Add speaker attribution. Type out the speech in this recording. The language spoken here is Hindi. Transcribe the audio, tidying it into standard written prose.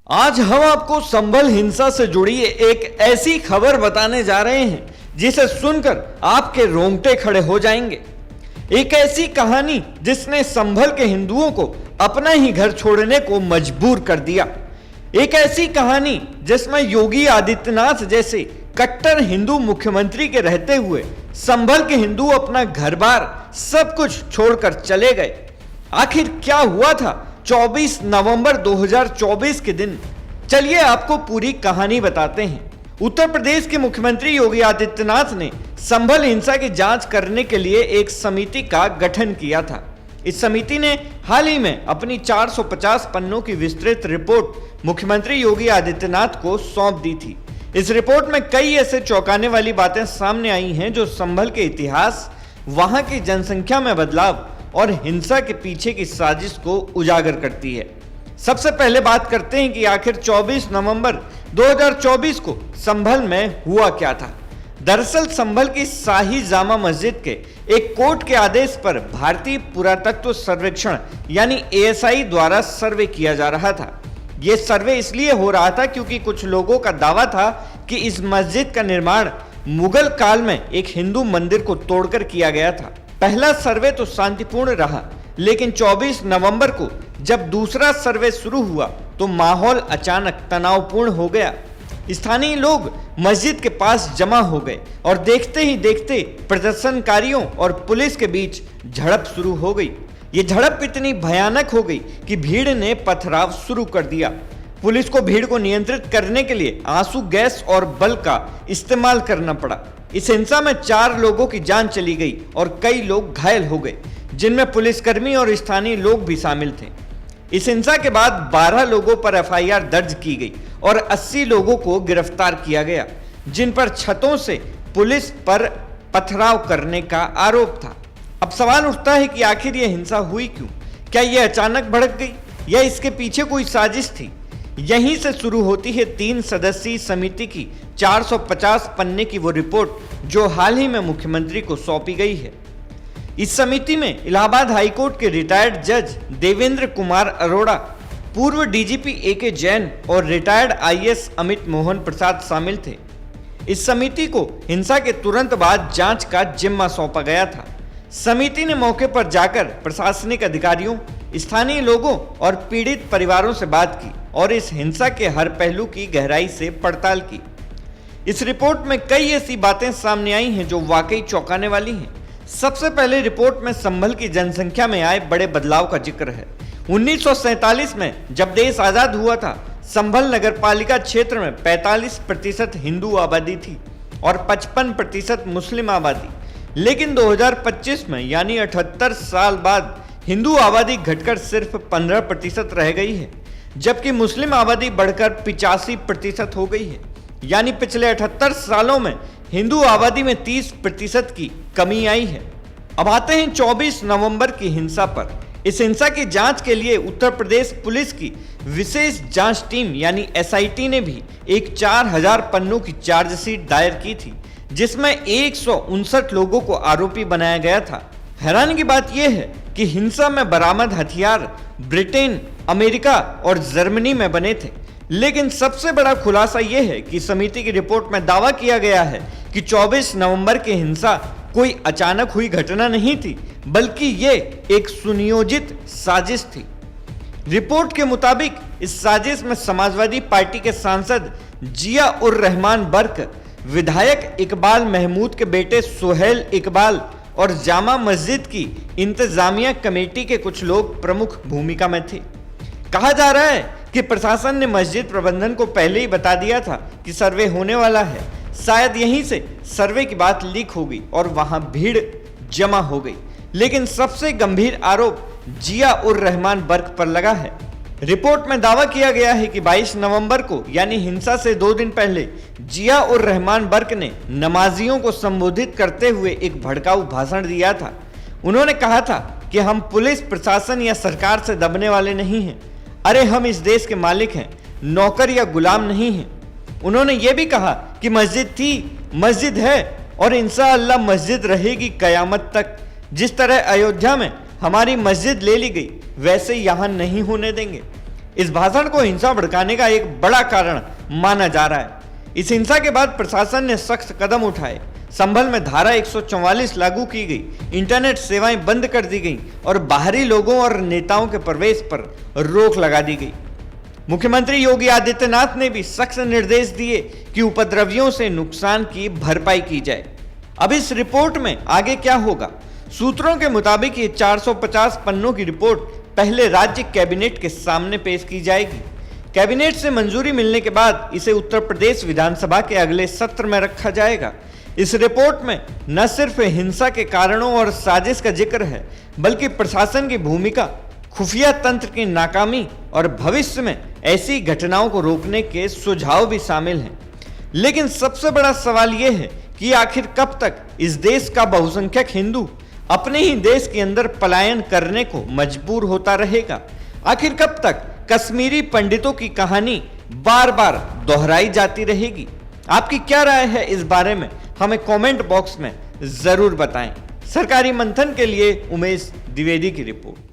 Speaker 1: आज हम आपको संभल हिंसा से जुड़ी एक ऐसी खबर बताने जा रहे हैं जिसे सुनकर आपके रोंगटे खड़े हो जाएंगे। एक ऐसी कहानी जिसने संभल के हिंदुओं को अपना ही घर छोड़ने को मजबूर कर दिया। एक ऐसी कहानी जिसमें योगी आदित्यनाथ जैसे कट्टर हिंदू मुख्यमंत्री के रहते हुए संभल के हिंदू अपना घर बार सब कुछ छोड़कर चले गए। आखिर क्या हुआ था 24 नवंबर 2024 के दिन? चलिए आपको पूरी कहानी बताते हैं। उत्तर प्रदेश के मुख्यमंत्री योगी आदित्यनाथ ने संभल हिंसा की जांच करने के लिए एक समिति का गठन किया था। इस समिति ने हाल ही में अपनी 450 पन्नों की विस्तृत रिपोर्ट मुख्यमंत्री योगी आदित्यनाथ को सौंप दी थी। इस रिपोर्ट में कई ऐसे चौंकाने वाली बातें सामने आई हैं जो संभल के इतिहास, वहां की जनसंख्या में बदलाव और हिंसा के पीछे की साजिश को उजागर करती है। सबसे पहले बात करते हैं कि आखिर 24 नवंबर 2024 को संभल में हुआ क्या था। दरअसल संभल की शाही जामा मस्जिद के एक कोर्ट के आदेश पर भारतीय पुरातत्व सर्वेक्षण यानी ASI द्वारा सर्वे किया जा रहा था। यह सर्वे इसलिए हो रहा था क्योंकि कुछ लोगों का दावा था कि इस मस्जिद का निर्माण मुगल काल में एक हिंदू मंदिर को तोड़कर किया गया था। पहला सर्वे तो शांतिपूर्ण रहा, लेकिन 24 नवंबर को जब दूसरा सर्वे शुरू हुआ तो माहौल अचानक तनावपूर्ण हो गया। स्थानीय लोग मस्जिद के पास जमा हो गए और देखते ही देखते प्रदर्शनकारियों और पुलिस के बीच झड़प शुरू हो गई। ये झड़प इतनी भयानक हो गई कि भीड़ ने पथराव शुरू कर दिया। पुलिस को भीड़ को नियंत्रित करने के लिए आंसू गैस और बल का इस्तेमाल करना पड़ा। इस हिंसा में 4 लोगों की जान चली गई और कई लोग घायल हो गए, जिनमें पुलिसकर्मी और स्थानीय लोग भी शामिल थे। इस हिंसा के बाद 12 लोगों पर FIR दर्ज की गई और 80 लोगों को गिरफ्तार किया गया, जिन पर छतों से पुलिस पर पथराव करने का आरोप था। अब सवाल उठता है कि आखिर यह हिंसा हुई क्यों? क्या यह अचानक भड़क गई या इसके पीछे कोई साजिश थी? यहीं से शुरू होती है 3 सदस्यीय समिति की 450 पन्ने की वो रिपोर्ट जो हाल ही में मुख्यमंत्री को सौंपी गई है। इस समिति में इलाहाबाद हाईकोर्ट के रिटायर्ड जज देवेंद्र कुमार अरोड़ा, पूर्व DGP AK जैन और रिटायर्ड IAS अमित मोहन प्रसाद शामिल थे। इस समिति को हिंसा के तुरंत बाद जांच का जिम्मा सौंपा गया था। समिति ने मौके पर जाकर प्रशासनिक अधिकारियों, स्थानीय लोगों और पीड़ित परिवारों से बात की और इस हिंसा के हर पहलू की गहराई से पड़ताल की। इस रिपोर्ट में कई ऐसी बातें सामने आई हैं जो वाकई चौंकाने वाली हैं। सबसे पहले रिपोर्ट में संभल की जनसंख्या में आए बड़े बदलाव का जिक्र है। 1947 में जब देश आजाद हुआ था, संभल नगरपालिका क्षेत्र में 45% हिंदू आबादी थी और 55% मुस्लिम आबादी। लेकिन 2025 में यानी 78 साल बाद हिंदू आबादी घटकर सिर्फ 15% रह गई है, जबकि मुस्लिम आबादी बढ़कर 85% हो गई है। यानी पिछले 78 सालों में हिंदू आबादी में 30% की कमी आई है। अब आते हैं 24 नवंबर की हिंसा पर। इस हिंसा की जांच के लिए उत्तर प्रदेश पुलिस की विशेष जांच टीम यानी SIT ने भी एक 4000 पन्नों की चार्जशीट दायर की थी, जिसमें 159 लोगों को आरोपी बनाया गया था। हैरानी की बात यह है कि हिंसा में बरामद हथियार ब्रिटेन, अमेरिका और जर्मनी में बने थे। लेकिन सबसे बड़ा खुलासा यह है कि समिति की रिपोर्ट में दावा किया गया है कि 24 नवंबर की हिंसा कोई अचानक हुई घटना नहीं थी, बल्कि ये एक सुनियोजित साजिश थी। रिपोर्ट के मुताबिक इस साजिश में समाजवादी पार्टी के सांसद जिया उर रहमान बर्क, विधायक इकबाल महमूद के बेटे सुहेल इकबाल और जामा मस्जिद की इंतजामिया कमेटी के कुछ लोग प्रमुख भूमिका में थे। कहा जा रहा है कि प्रशासन ने मस्जिद प्रबंधन को पहले ही बता दिया था कि सर्वे होने वाला है। शायद यहीं से सर्वे की बात लीक हो गई और वहां भीड़ जमा हो गई। लेकिन सबसे गंभीर आरोप जिया उर रहमान बर्क पर लगा है। रिपोर्ट में दावा किया गया है कि 22 नवंबर को यानी हिंसा से 2 दिन पहले जिया उर रहमान बर्क ने नमाजियों को संबोधित करते हुए एक भड़काऊ भाषण दिया था। उन्होंने कहा था कि हम पुलिस प्रशासन या सरकार से दबने वाले नहीं हैं। अरे हम इस देश के मालिक हैं, नौकर या गुलाम नहीं हैं। उन्होंने ये भी कहा कि मस्जिद थी, मस्जिद है और इंशाअल्लाह मस्जिद रहेगी कयामत तक। जिस तरह अयोध्या में हमारी मस्जिद ले ली गई, वैसे यहाँ नहीं होने देंगे। इस भाषण को हिंसा भड़काने का एक बड़ा कारण माना जा रहा है। इस हिंसा के बाद प्रशासन ने सख्त कदम उठाए। संभल में धारा 144 लागू की गई, इंटरनेट सेवाएं बंद कर दी गई और बाहरी लोगों और नेताओं के प्रवेश पर रोक लगा दी गई। मुख्यमंत्री योगी आदित्यनाथ ने भी सख्त निर्देश दिए कि उपद्रवियों से नुकसान की भरपाई की जाए। अब इस रिपोर्ट में आगे क्या होगा? सूत्रों के मुताबिक ये 450 पन्नों की रिपोर्ट पहले राज्य कैबिनेट के सामने पेश की जाएगी। कैबिनेट से मंजूरी मिलने के बाद इसे उत्तर प्रदेश विधानसभा के अगले सत्र में रखा जाएगा। इस रिपोर्ट में न सिर्फ हिंसा के कारणों और साजिश का जिक्र है, बल्कि प्रशासन की भूमिका, खुफिया तंत्र की नाकामी और भविष्य में ऐसी घटनाओं को रोकने के सुझाव भी शामिल हैं। लेकिन सबसे बड़ा सवाल यह है कि आखिर कब तक इस देश का बहुसंख्यक हिंदू अपने ही देश के अंदर पलायन करने को मजबूर होता रहेगा? आखिर कब तक कश्मीरी पंडितों की कहानी बार बार दोहराई जाती रहेगी? आपकी क्या राय है इस बारे में? हमें कमेंट बॉक्स में जरूर बताएं। सरकारी मंथन के लिए उमेश द्विवेदी की रिपोर्ट।